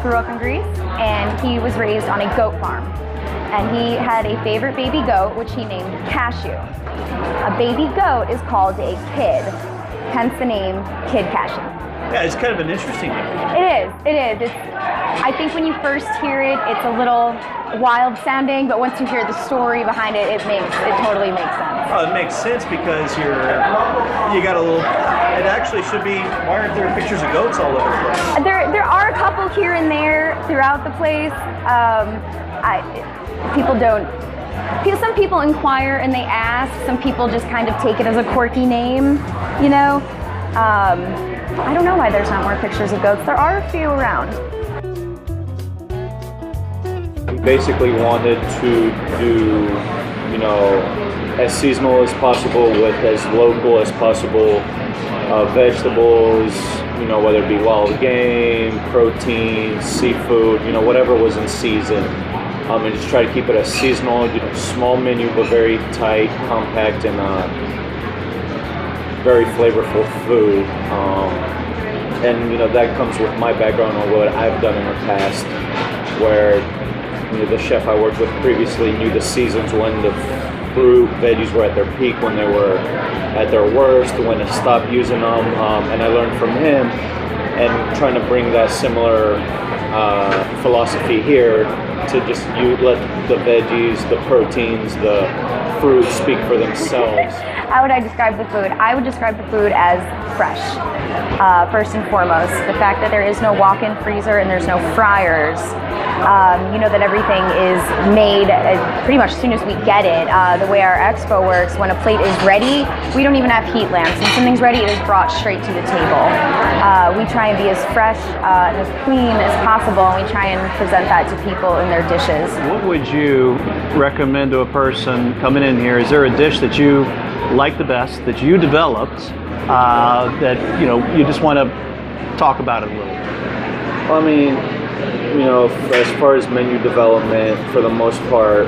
grew up in Greece, and he was raised on a goat farm. And he had a favorite baby goat, which he named Cashew. A baby goat is called a kid, hence the name Kid Cashew. Yeah, it's kind of an interesting name. It is. I think when you first hear it, it's a little wild sounding, but once you hear the story behind it, it totally makes sense. Oh, it makes sense because you got a little. It actually should be. Why aren't there pictures of goats all over the place? There are a couple here and there throughout the place. Some people inquire and they ask. Some people just kind of take it as a quirky name, you know. I don't know why there's not more pictures of goats. There are a few around. We basically wanted to do, as seasonal as possible with as local as possible vegetables, whether it be wild game, protein, seafood, whatever was in season. And just try to keep it a seasonal, small menu, but very tight, compact, and very flavorful food. And that comes with my background on what I've done in the past, where the chef I worked with previously knew the seasons when the fruit, veggies were at their peak, when they were at their worst, when to stop using them, and I learned from him, and trying to bring that similar philosophy here to just let the veggies, the proteins, the fruit speak for themselves. How would I describe the food? I would describe the food as fresh, first and foremost. The fact that there is no walk-in freezer and there's no fryers, that everything is made pretty much as soon as we get it. The way our expo works, when a plate is ready, we don't even have heat lamps. When something's ready, it is brought straight to the table. We try and be as fresh and as clean as possible, and we try and present that to people in their dishes. What would you recommend to a person coming in here? Is there a dish that you like the best, that you developed, that you just want to talk about it a little? I mean, as far as menu development, for the most part,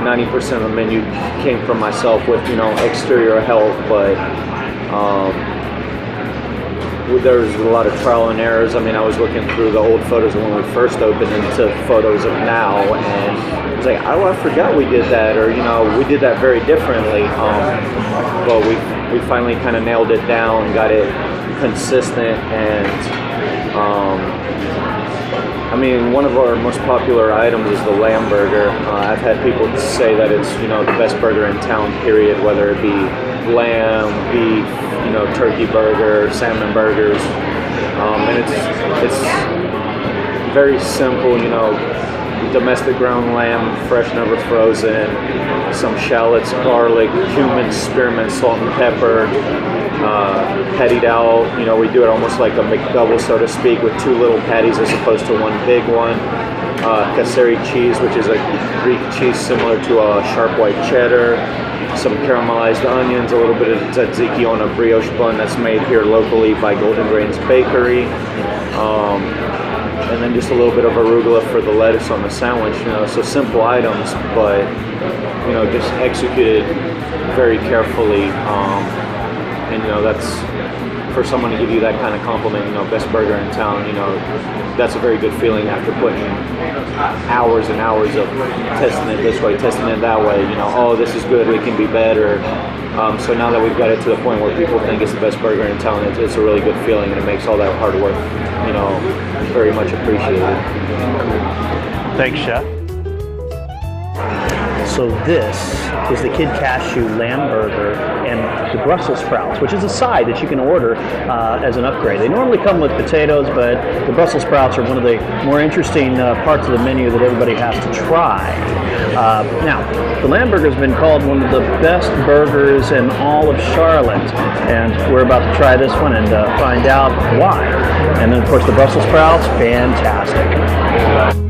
90% of the menu came from myself with exterior help, but there's a lot of trial and errors. I mean, I was looking through the old photos of when we first opened into photos of now, and I was like, oh, I forgot we did that, or we did that very differently. But we finally kind of nailed it down, got it consistent, and I mean, one of our most popular items is the lamb burger. I've had people say that it's the best burger in town, period, whether it be lamb, beef, turkey burger, salmon burgers, and it's very simple, domestic ground lamb, fresh, never frozen, some shallots, garlic, cumin, spearmint, salt and pepper, pattied out. We do it almost like a McDouble, so to speak, with two little patties as opposed to one big one. Cashew cheese, which is a Greek cheese similar to a sharp white cheddar. Some caramelized onions, a little bit of tzatziki on a brioche bun that's made here locally by Golden Grains Bakery. And then just a little bit of arugula for the lettuce on the sandwich, so simple items, but, just executed very carefully, and, that's, for someone to give you that kind of compliment, best burger in town, that's a very good feeling after putting hours and hours of testing it this way, testing it that way, oh, this is good, it can be better. So now that we've got it to the point where people think it's the best burger in town, it's a really good feeling, and it makes all that hard work, very much appreciated. Thanks, Chef. So this is the Kid Cashew lamb burger and the Brussels sprouts, which is a side that you can order as an upgrade. They normally come with potatoes, but the Brussels sprouts are one of the more interesting parts of the menu that everybody has to try. Now, the lamb burger has been called one of the best burgers in all of Charlotte, and we're about to try this one and find out why. And then, of course, the Brussels sprouts, fantastic.